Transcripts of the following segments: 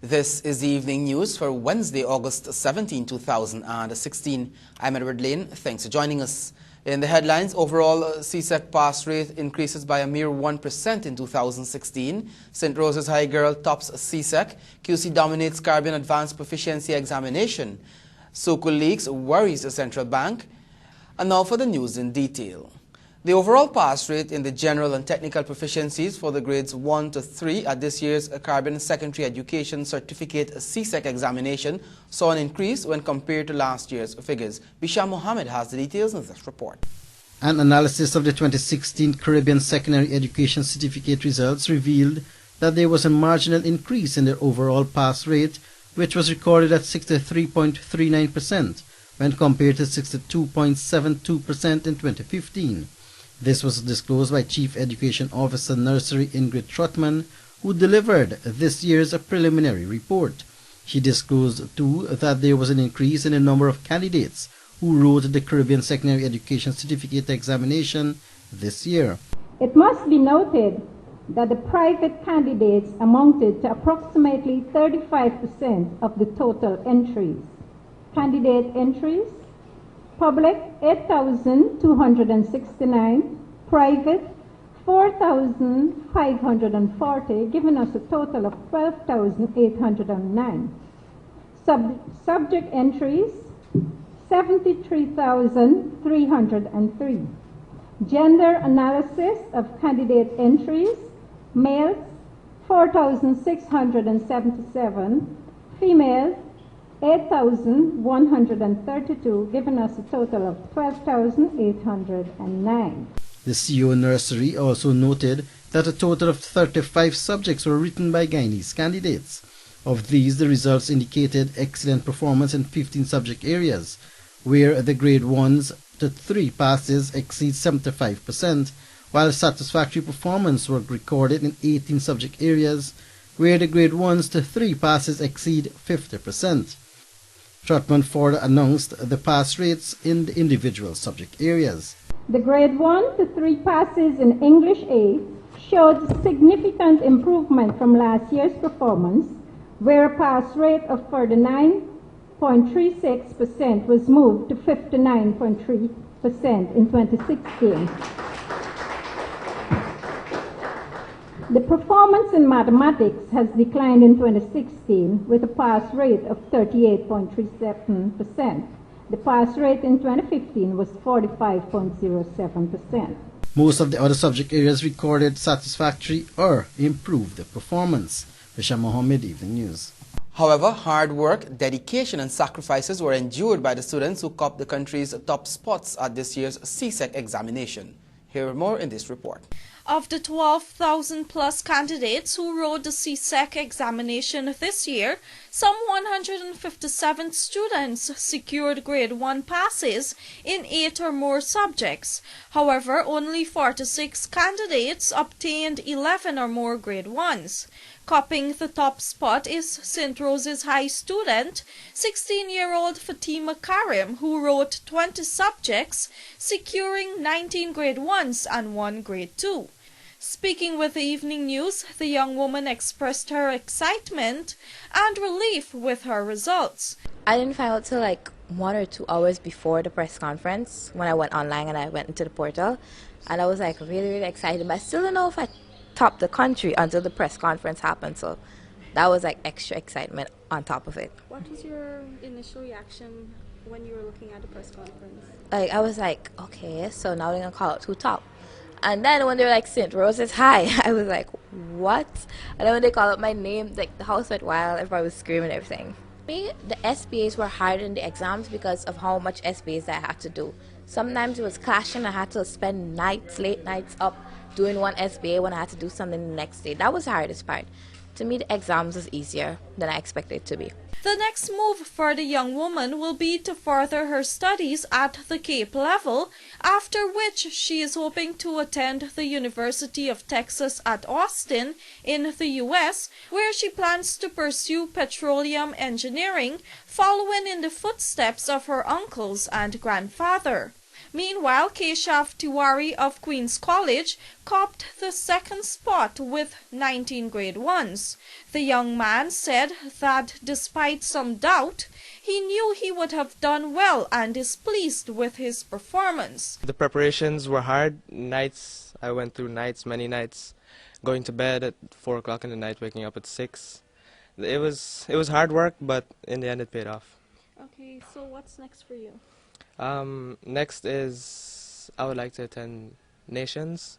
This is the evening news for Wednesday, August 17, 2016. I'm Edward Lane. Thanks for joining us. In the headlines, overall CSEC pass rate increases by a mere 1% in 2016. St. Rose's High Girl tops CSEC. QC dominates Caribbean Advanced Proficiency Examination. Sokol leaks worries the central bank. And now for the news in detail. The overall pass rate in the general and technical proficiencies for the grades 1 to 3 at this year's Caribbean Secondary Education Certificate CSEC examination saw an increase when compared to last year's figures. Bisham Mohammed has the details in this report. An analysis of the 2016 Caribbean Secondary Education Certificate results revealed that there was a marginal increase in the overall pass rate, which was recorded at 63.39% when compared to 62.72% in 2015. This was disclosed by Chief Education Officer Nursery Ingrid Trotman, who delivered this year's preliminary report. She disclosed, too, that there was an increase in the number of candidates who wrote the Caribbean Secondary Education Certificate examination this year. It must be noted that the private candidates amounted to approximately 35% of the total entries. Candidate entries: public 8,269, private 4,540, giving us a total of 12,809. Subject entries 73,303. Gender analysis of candidate entries: males 4,677, females 8,132, giving us a total of 12,809. The CEO Nursery also noted that a total of 35 subjects were written by Guyanese candidates. Of these, the results indicated excellent performance in 15 subject areas, where the grade 1s to 3 passes exceed 75%, while satisfactory performance was recorded in 18 subject areas, where the grade 1s to 3 passes exceed 50%. Trotman further announced the pass rates in the individual subject areas. The grade 1 to 3 passes in English A showed significant improvement from last year's performance, where a pass rate of 49.36% was moved to 59.3% in 2016. The performance in mathematics has declined in 2016 with a pass rate of 38.37%. The pass rate in 2015 was 45.07%. Most of the other subject areas recorded satisfactory or improved performance. Bisham Mohammed, Evening News. However, hard work, dedication and sacrifices were endured by the students who copped the country's top spots at this year's CSEC examination. Here are more in this report. Of the 12,000 plus candidates who wrote the CSEC examination this year, some 157 students secured grade 1 passes in 8 or more subjects. However, only 46 candidates obtained 11 or more grade 1s. Copping the top spot is St. Rose's High student, 16-year-old Fatima Karim, who wrote 20 subjects, securing 19 grade 1s and 1 grade 2. Speaking with the Evening News, the young woman expressed her excitement and relief with her results. I didn't find out till like 1 or 2 hours before the press conference when I went online and I went into the portal, and I was like really excited, but I still don't know if I topped the country until the press conference happened, so that was like extra excitement on top of it. What was your initial reaction when you were looking at the press conference? Like, I was like, okay, so now they're gonna call it who top. And then when they were like St. Rose's High, I was like, what? And then when they called out my name, like the house went wild, everybody was screaming and everything. Me, the SBAs were harder in the exams because of how much SBAs I had to do. Sometimes it was clashing, I had to spend nights, late nights up doing one SBA when I had to do something the next day. That was the hardest part. To me, the exams was easier than I expected it to be. The next move for the young woman will be to further her studies at the Cape level, after which she is hoping to attend the University of Texas at Austin in the U.S., where she plans to pursue petroleum engineering, following in the footsteps of her uncles and grandfather. Meanwhile, Keshav Tiwari of Queen's College copped the second spot with 19 grade 1s. The young man said that despite some doubt, he knew he would have done well and is pleased with his performance. The preparations were hard. Nights, I went through nights, many nights, going to bed at 4 o'clock in the night, waking up at 6. It was hard work, but in the end it paid off. Okay, so what's next for you? Next is I would like to attend Nations.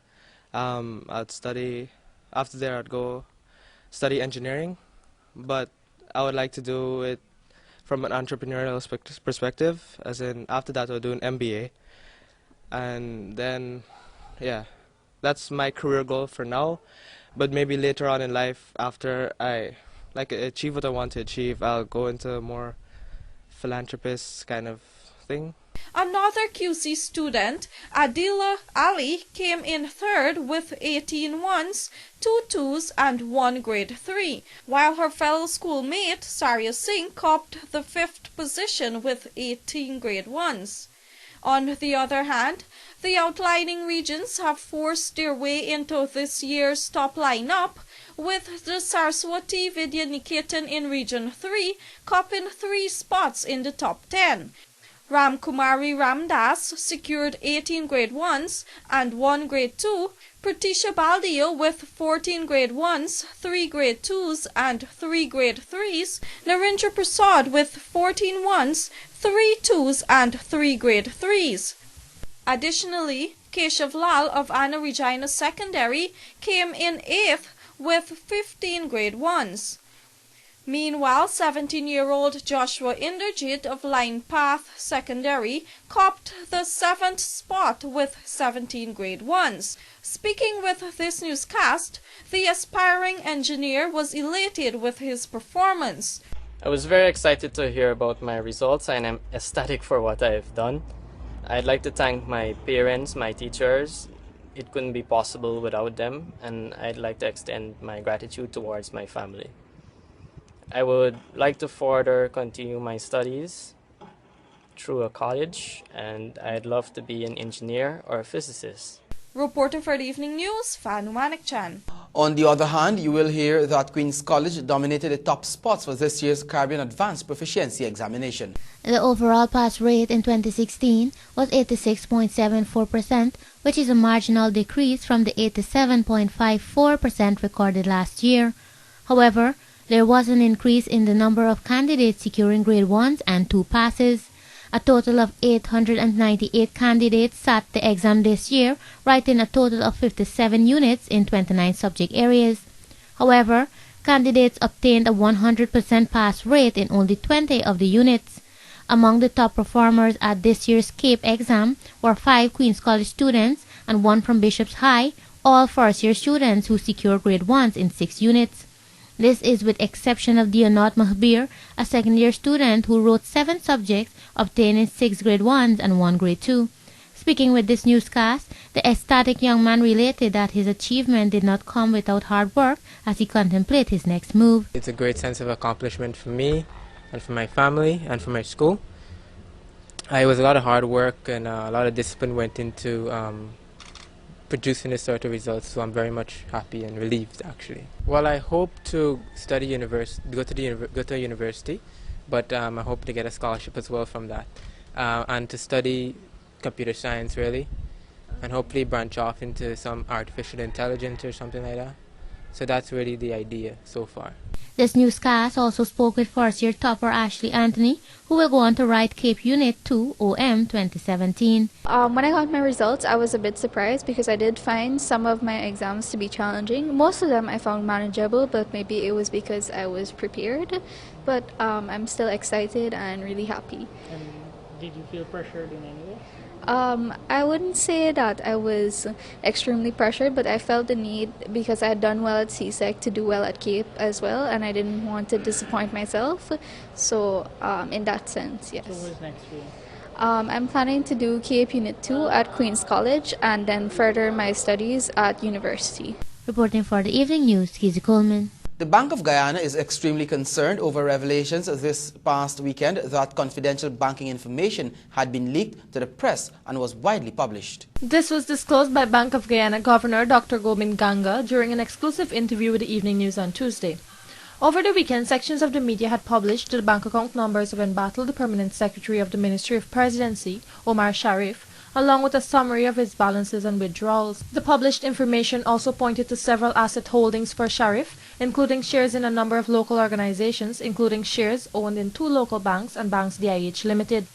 I'd study, after there I'd go study engineering, but I would like to do it from an entrepreneurial perspective, as in after that I'll do an MBA. And then, yeah, that's my career goal for now, but maybe later on in life, after I achieve what I want to achieve, I'll go into more philanthropist kind of thing. Another QC student, Adila Ali, came in third with 18 1s, 2 2s and 1 grade 3, while her fellow schoolmate, Sarya Singh, copped the fifth position with 18 grade 1s. On the other hand, the outlining regions have forced their way into this year's top lineup, with the Saraswati Vidya Niketan in Region 3 copping 3 spots in the top 10. Ramkumari Ramdas secured 18 grade 1s and 1 grade 2, Pratisha Baldio with 14 grade 1s, 3 grade 2s and 3 grade 3s, Narendra Prasad with 14 1s, 3 2s and 3 grade 3s. Additionally, Keshav Lal of Anna Regina Secondary came in 8th with 15 grade 1s. Meanwhile, 17-year-old Joshua Inderjit of Line Path Secondary copped the 7th spot with 17 grade 1s. Speaking with this newscast, the aspiring engineer was elated with his performance. I was very excited to hear about my results and I'm ecstatic for what I've done. I'd like to thank my parents, my teachers. It couldn't be possible without them, and I'd like to extend my gratitude towards my family. I would like to further continue my studies through a college, and I'd love to be an engineer or a physicist. Reporting for the Evening News, Fanu Manik-chan. On the other hand, you will hear that Queen's College dominated the top spots for this year's Caribbean Advanced Proficiency Examination. The overall pass rate in 2016 was 86.74%, which is a marginal decrease from the 87.54% recorded last year. However, there was an increase in the number of candidates securing grade 1s and 2 passes. A total of 898 candidates sat the exam this year, writing a total of 57 units in 29 subject areas. However, candidates obtained a 100% pass rate in only 20 of the units. Among the top performers at this year's CAPE exam were 5 Queen's College students and 1 from Bishop's High, all first-year students who secured grade 1s in 6 units. This is with exception of Dionot Mahbir, a second-year student who wrote 7 subjects, obtaining 6 grade 1s and 1 grade 2. Speaking with this newscast, the ecstatic young man related that his achievement did not come without hard work as he contemplated his next move. It's a great sense of accomplishment for me and for my family and for my school. It was a lot of hard work and a lot of discipline went into producing this sort of results, so I'm very much happy and relieved actually. Well, I hope to study go to university, but I hope to get a scholarship as well from that, and to study computer science really, and hopefully branch off into some artificial intelligence or something like that. So that's really the idea so far. This newscast also spoke with first-year topper Ashley Anthony, who will go on to write CAPE Unit 2 OM 2017. When I got my results, I was a bit surprised because I did find some of my exams to be challenging. Most of them I found manageable, but maybe it was because I was prepared. But I'm still excited and really happy. And did you feel pressured in any way? I wouldn't say that I was extremely pressured, but I felt the need because I had done well at CSEC to do well at CAPE as well, and I didn't want to disappoint myself. So in that sense, yes. So what's next for you? I'm planning to do CAPE Unit 2 at Queen's College and then further my studies at university. Reporting for the Evening News, Kizzy Coleman. The Bank of Guyana is extremely concerned over revelations this past weekend that confidential banking information had been leaked to the press and was widely published. This was disclosed by Bank of Guyana Governor Dr. Gobind Ganga during an exclusive interview with the Evening News on Tuesday. Over the weekend, sections of the media had published the bank account numbers of embattled the Permanent Secretary of the Ministry of Presidency, Omar Sharif, along with a summary of his balances and withdrawals. The published information also pointed to several asset holdings for Sharif, including shares in a number of local organizations, including shares owned in 2 local banks and Banks DIH Limited.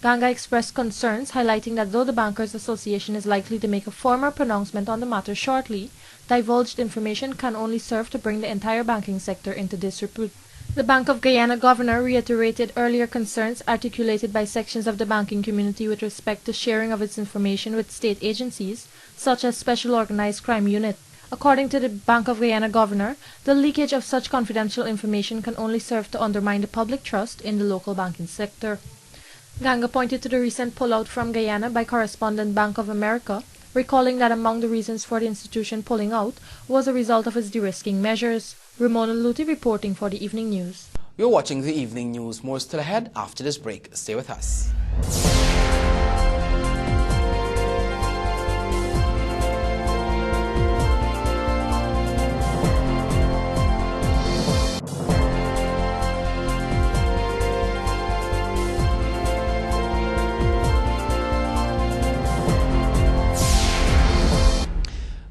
Ganga expressed concerns, highlighting that though the Bankers Association is likely to make a formal pronouncement on the matter shortly, divulged information can only serve to bring the entire banking sector into disrepute. The Bank of Guyana governor reiterated earlier concerns articulated by sections of the banking community with respect to sharing of its information with state agencies, such as Special Organized Crime Unit. According to the Bank of Guyana governor, the leakage of such confidential information can only serve to undermine the public trust in the local banking sector. Ganga pointed to the recent pullout from Guyana by correspondent Bank of America, recalling that among the reasons for the institution pulling out was a result of its de-risking measures. Ramona Luti reporting for the Evening News. You're watching the Evening News. More still ahead after this break. Stay with us.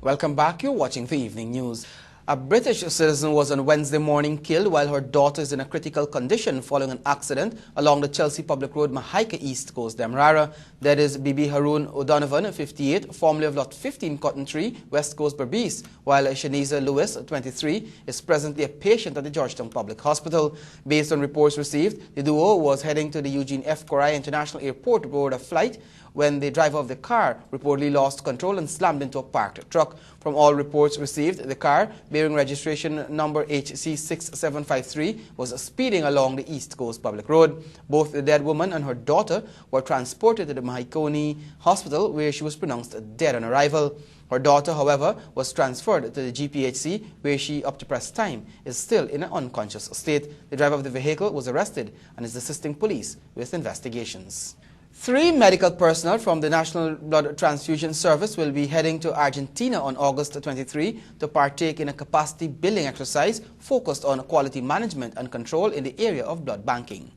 Welcome back. You're watching the Evening News. A British citizen was on Wednesday morning killed while her daughter is in a critical condition following an accident along the Chelsea Public Road, Mahaika East Coast, Demerara. That is Bibi Haroon O'Donovan, 58, formerly of Lot 15 Cotton Tree, West Coast, Berbice, while Shaniza Lewis, 23, is presently a patient at the Georgetown Public Hospital. Based on reports received, the duo was heading to the Eugene F. Korai International Airport to board a flight when the driver of the car reportedly lost control and slammed into a parked truck. From all reports received, the car, bearing registration number HC6753, was speeding along the East Coast Public Road. Both the dead woman and her daughter were transported to the Mahikoni Hospital, where she was pronounced dead on arrival. Her daughter, however, was transferred to the GPHC, where she, up to press time, is still in an unconscious state. The driver of the vehicle was arrested and is assisting police with investigations. 3 medical personnel from the National Blood Transfusion Service will be heading to Argentina on August 23 to partake in a capacity building exercise focused on quality management and control in the area of blood banking.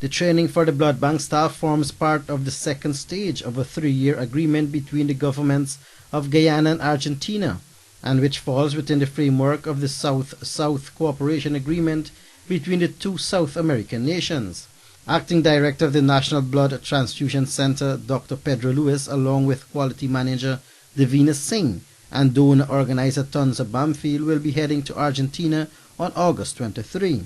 The training for the blood bank staff forms part of the second stage of a 3-year agreement between the governments of Guyana and Argentina, and which falls within the framework of the South-South Cooperation Agreement between the 2 South American nations. Acting Director of the National Blood Transfusion Center, Dr. Pedro Lewis, along with Quality Manager Davina Singh and donor organizer Tonza Bamfield, will be heading to Argentina on August 23.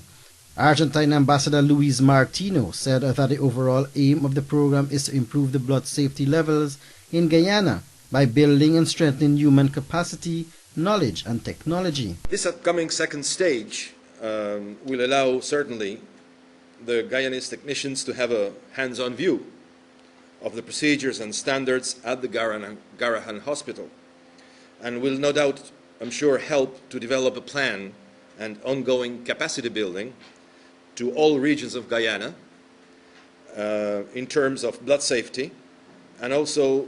Argentine Ambassador Luis Martino said that the overall aim of the program is to improve the blood safety levels in Guyana by building and strengthening human capacity, knowledge and technology. This upcoming second stage will allow certainly the Guyanese technicians to have a hands-on view of the procedures and standards at the Garahan Hospital, and will no doubt, I'm sure, help to develop a plan and ongoing capacity building to all regions of Guyana in terms of blood safety, and also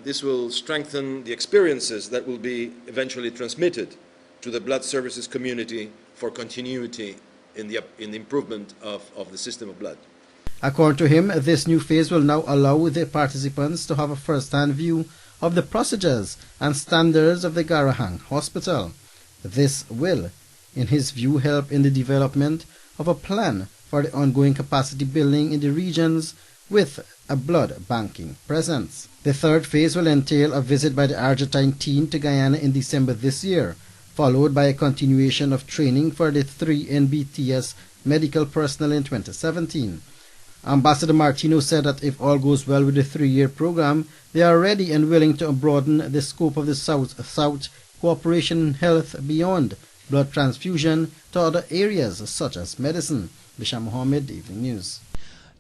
this will strengthen the experiences that will be eventually transmitted to the blood services community for continuity in the improvement of the system of blood. According to him, this new phase will now allow the participants to have a first-hand view of the procedures and standards of the Garahang Hospital. This will, in his view, help in the development of a plan for the ongoing capacity building in the regions with a blood banking presence. The third phase will entail a visit by the Argentine team to Guyana in December this year, followed by a continuation of training for the 3 NBTS medical personnel in 2017. Ambassador Martino said that if all goes well with the 3-year program, they are ready and willing to broaden the scope of the South-South cooperation in health beyond blood transfusion to other areas such as medicine. Bisham Mohammed, Evening News.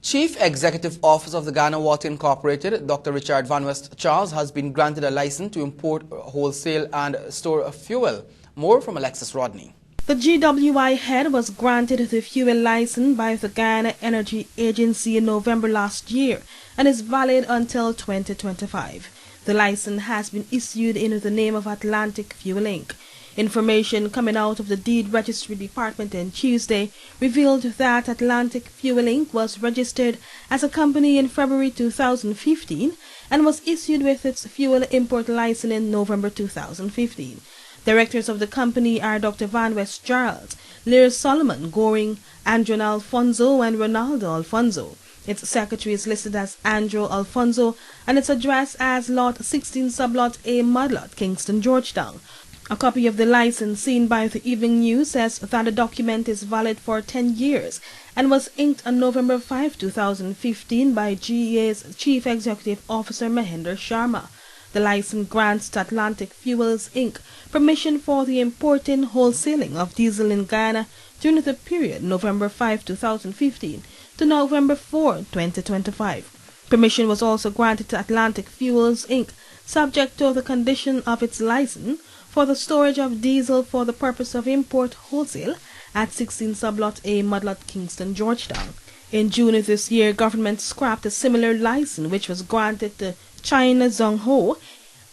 Chief Executive Officer of the Ghana Water Incorporated, Dr. Richard Van West Charles, has been granted a license to import, wholesale and store fuel. More from Alexis Rodney. The GWI head was granted the fuel license by the Guyana Energy Agency in November last year and is valid until 2025. The license has been issued in the name of Atlantic Fuel Inc. Information coming out of the Deed Registry Department on Tuesday revealed that Atlantic Fuel Inc. was registered as a company in February 2015 and was issued with its fuel import license in November 2015. Directors of the company are Dr. Van West Charles, Lear Solomon Goring, Andrew Alfonso, and Ronaldo Alfonso. Its secretary is listed as Andrew Alfonso, and its address as Lot 16 Sublot A Mudlot, Kingston, Georgetown. A copy of the license seen by the Evening News says that the document is valid for 10 years and was inked on November 5, 2015 by GEA's Chief Executive Officer Mahinder Sharma. The license grants to Atlantic Fuels Inc. permission for the importing wholesaling of diesel in Guyana during the period November 5, 2015 to November 4, 2025. Permission was also granted to Atlantic Fuels Inc. subject to the condition of its license for the storage of diesel for the purpose of import wholesale at 16 Sublot A Mudlot, Kingston, Georgetown. In June of this year, government scrapped a similar license which was granted to China Zhongho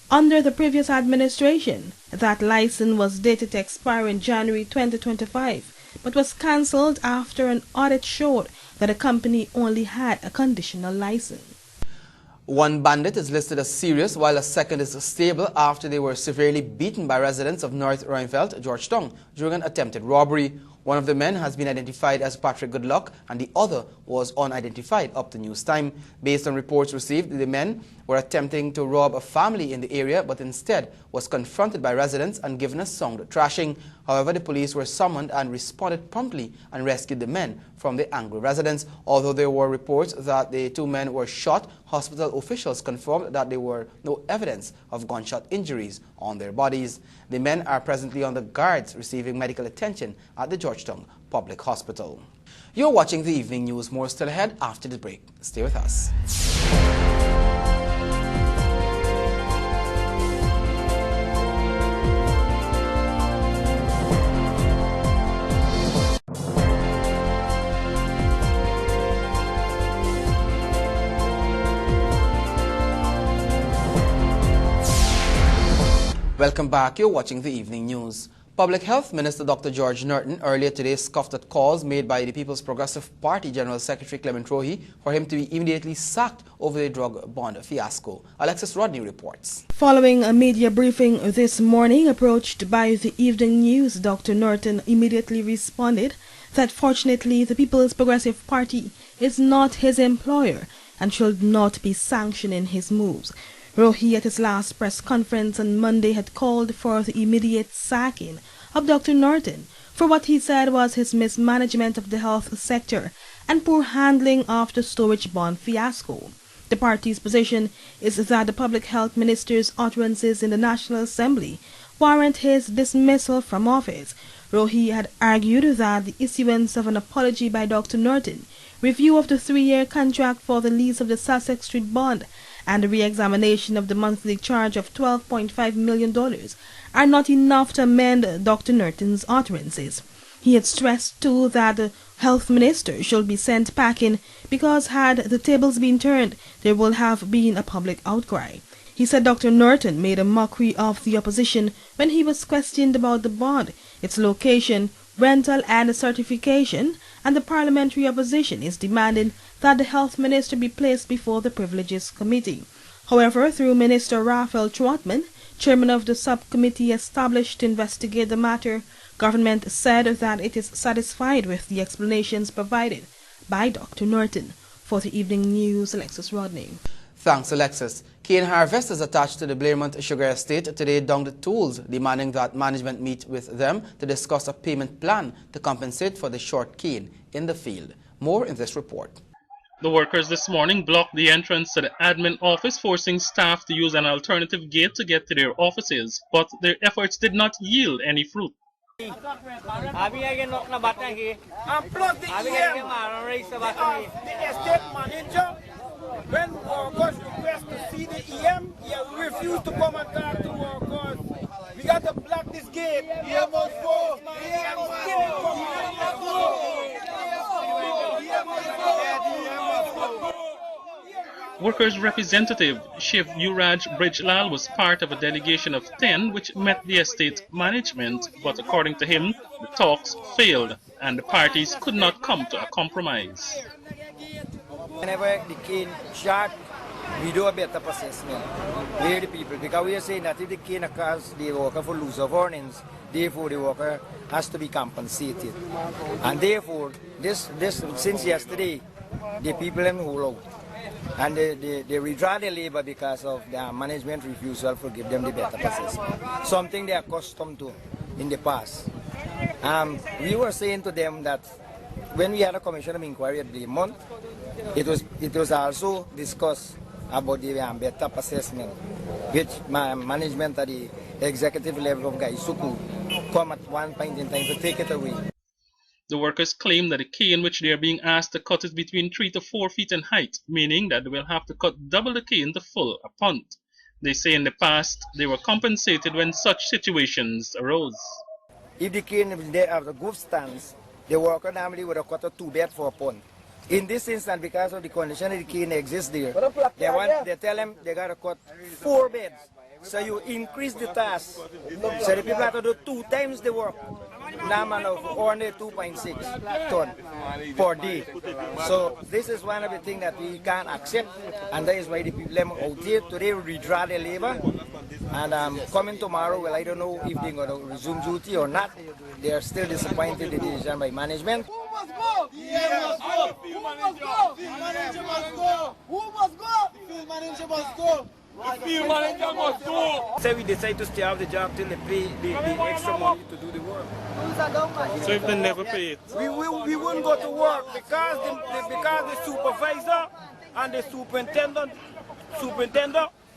under the previous administration. That license was dated to expire in January 2025, but was cancelled after an audit showed that the company only had a conditional license. One bandit is listed as serious while a second is stable after they were severely beaten by residents of North Rheinfeldt, Georgetown, during an attempted robbery. One of the men has been identified as Patrick Goodluck and the other was unidentified up to news time. Based on reports received, the men were attempting to rob a family in the area but instead was confronted by residents and given a sound thrashing. However, the police were summoned and responded promptly and rescued the men from the angry residents. Although there were reports that the two men were shot, hospital officials confirmed that there were no evidence of gunshot injuries on their bodies. The men are presently on the guards receiving medical attention at the Georgetown Public Hospital. You're watching the Evening News. More still ahead after the break. Stay with us. Welcome back. You're watching the Evening News. Public Health Minister Dr. George Norton earlier today scoffed at calls made by the People's Progressive Party General Secretary Clement Rohi for him to be immediately sacked over the drug bond fiasco. Alexis Rodney reports. Following a media briefing this morning, approached by the Evening News, Dr. Norton immediately responded that fortunately the People's Progressive Party is not his employer and should not be sanctioning his moves. Rohi at his last press conference on Monday had called for the immediate sacking of Dr. Norton for what he said was his mismanagement of the health sector and poor handling of the storage bond fiasco. The party's position is that the public health minister's utterances in the National Assembly warrant his dismissal from office. Rohi had argued that the issuance of an apology by Dr. Norton, review of the 3-year contract for the lease of the Sussex Street bond, and the re-examination of the monthly charge of $12.5 million are not enough to amend Dr. Norton's utterances. He had stressed, too, that the health minister should be sent packing because had the tables been turned, there would have been a public outcry. He said Dr. Norton made a mockery of the opposition when he was questioned about the bond, its location, rental and certification, and the parliamentary opposition is demanding that the health minister be placed before the Privileges Committee. However, through Minister Raphael Trotman, chairman of the subcommittee established to investigate the matter, government said that it is satisfied with the explanations provided by Dr. Norton. For the Evening News, Alexis Rodney. Thanks, Alexis. Cane harvesters attached to the Blairmont Sugar Estate today donned the tools, demanding that management meet with them to discuss a payment plan to compensate for the short cane in the field. More in this report. The workers this morning blocked the entrance to the admin office, forcing staff to use an alternative gate to get to their offices, but their efforts did not yield any fruit. When workers request to see the EM, we refuse to come and talk to workers. We got to block this gate. He must go. He must go. Workers' representative Shiv Yuraj Brijlal was part of a delegation of 10 which met the estate management, but according to him, the talks failed and the parties could not come to a compromise. Whenever the cane shot, we do a better assessment. We the people, because we are saying that if the cane occurs, the worker for loss of earnings, therefore the worker has to be compensated. And therefore, this since yesterday, the people have hold out. And they withdraw their labor because of their management refusal to give them the better assessment. Something they are accustomed to in the past. We were saying to them that when we had a commission of inquiry at the month, it was also discussed about the better assessment, which management at the executive level of Gaisuku come at one point in time to take it away. The workers claim that the cane which they are being asked to cut is between 3 to 4 feet in height, meaning that they will have to cut double the cane to fill a punt. They say in the past they were compensated when such situations arose. If the cane is there at the goof stands, the worker normally would have cut a 2-bed for a punt. In this instance, because of the condition of the cane exists there, they tell them they got to cut 4 beds. So you increase the task. So the people have to do 2 times the work. Normal of only 2.6 ton per day. So this is one of the things that we can't accept, and that is why the people out here today will withdraw their labor. And coming tomorrow, well, I don't know if they're going to resume duty or not. They are still disappointed in the decision by management. Who must go? Who must go? Field manager must go. Who must go? Field manager must go. The field manager must go. So we decide to stay off the job till they pay the extra money to do the work. So if they never pay it? We wouldn't go to work because the supervisor and the superintendent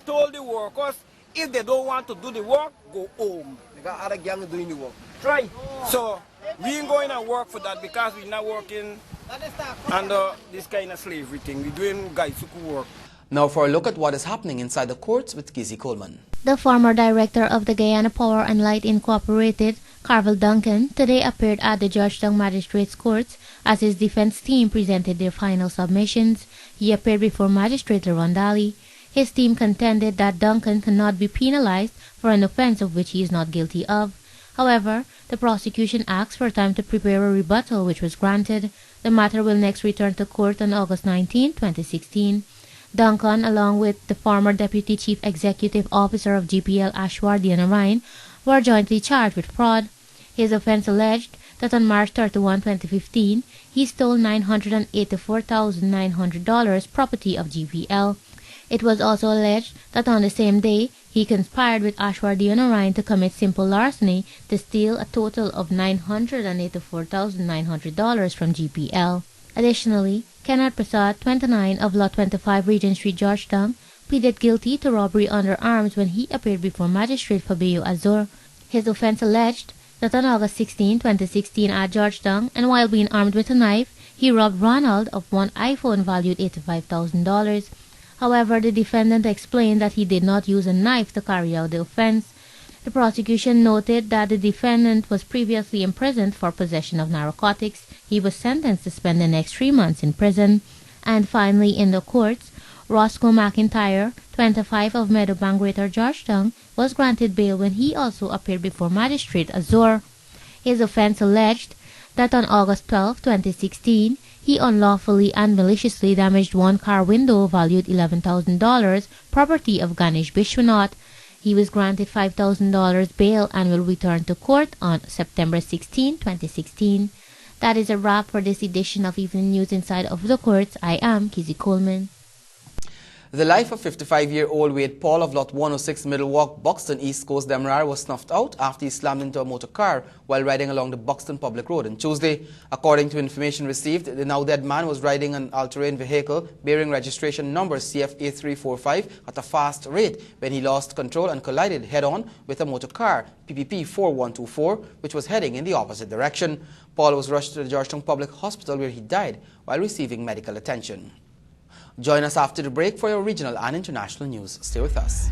told the workers if they don't want to do the work, go home. They got other gangs doing the work. Try. So we ain't going to work for that because we're not working under this kind of slavery thing. We're doing Gaisuku work. Now for a look at what is happening inside the courts with Kizzy Coleman. The former director of the Guyana Power and Light Incorporated, Carvel Duncan, today appeared at the Georgetown Magistrates Courts as his defense team presented their final submissions. He appeared before Magistrate Rondali. His team contended that Duncan cannot be penalized for an offense of which he is not guilty of. However, the prosecution asked for time to prepare a rebuttal, which was granted. The matter will next return to court on August 19, 2016. Duncan, along with the former Deputy Chief Executive Officer of GPL Ashwar Dianarain, were jointly charged with fraud. His offense alleged that on March 31, 2015, he stole $984,900 property of GPL. It was also alleged that on the same day, he conspired with Ashwar Dianarain to commit simple larceny to steal a total of $984,900 from GPL. Additionally, Kenneth Prasad, 29, of Lot 25 Regent Street, Georgetown, pleaded guilty to robbery under arms when he appeared before Magistrate Fabio Azur. His offense alleged that on August 16, 2016 at Georgetown, and while being armed with a knife, he robbed Ronald of one iPhone valued $85,000. However, the defendant explained that he did not use a knife to carry out the offense. The prosecution noted that the defendant was previously imprisoned for possession of narcotics. He was sentenced to spend the next 3 months in prison. And finally, in the courts, Roscoe McIntyre, 25, of Meadowbank, Greater Georgetown, was granted bail when he also appeared before Magistrate Azur. His offense alleged that on August 12, 2016, he unlawfully and maliciously damaged one car window valued $11,000, property of Ganesh Bishwanath. He was granted $5,000 bail and will return to court on September 16, 2016. That is a wrap for this edition of Evening News Inside of the Courts. I am Kizzy Coleman. The life of 55-year-old Wade Paul of Lot 106 Middle Walk, Buxton, East Coast, Demerara was snuffed out after he slammed into a motor car while riding along the Buxton Public Road on Tuesday. According to information received, the now-dead man was riding an all-terrain vehicle bearing registration number CF8345 at a fast rate when he lost control and collided head-on with a motor car, PPP 4124, which was heading in the opposite direction. Paul was rushed to the Georgetown Public Hospital where he died while receiving medical attention. Join us after the break for your regional and international news. Stay with us.